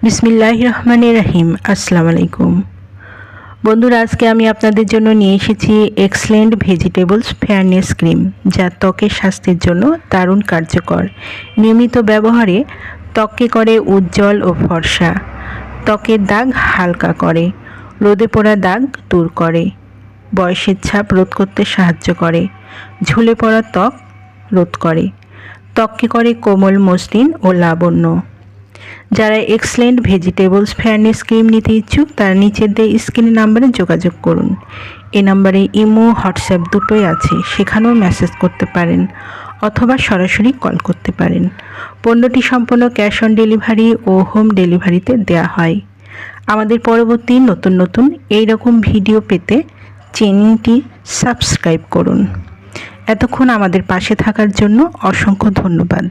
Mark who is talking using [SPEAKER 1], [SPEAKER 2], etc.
[SPEAKER 1] বিসমিল্লাহির রহমানির রহিম। আসসালামু আলাইকুম বন্ধুরা, আজকে আমি আপনাদের জন্য নিয়ে এসেছি এক্সেলেন্ট ভেজিটেবলস ফেয়ারনেস ক্রিম, যা ত্বকের স্বাস্থ্যের জন্য দারুণ কার্যকর। নিয়মিত ব্যবহারে ত্বককে করে উজ্জ্বল ও ফর্সা, ত্বকের দাগ হালকা করে, রোদে পোড়া দাগ দূর করে, বয়সের ছাপ রোধ করতে সাহায্য করে, ঝুলে পড়া ত্বক রোধ করে, ত্বককে করে কোমল, মসৃণ ও লাবণ্য। যারা এক্সেলেন্ট ভেজিটেবলস ফেয়ারনেস ক্রিম নিতে ইচ্ছুক তারা নিচের দেওয়া স্ক্রিনের নাম্বারে যোগাযোগ করুন। এই নাম্বারে ইমো, হোয়াটসঅ্যাপ দুটোই আছে, সেখানেও মেসেজ করতে পারেন অথবা সরাসরি কল করতে পারেন। পণ্যটি সম্পূর্ণ ক্যাশ অন ডেলিভারি ও হোম ডেলিভারিতে দেওয়া হয়। আমাদের পরবর্তী নতুন এইরকম ভিডিও পেতে চ্যানেলটি সাবস্ক্রাইব করুন। এতক্ষণ আমাদের পাশে থাকার জন্য অসংখ্য ধন্যবাদ।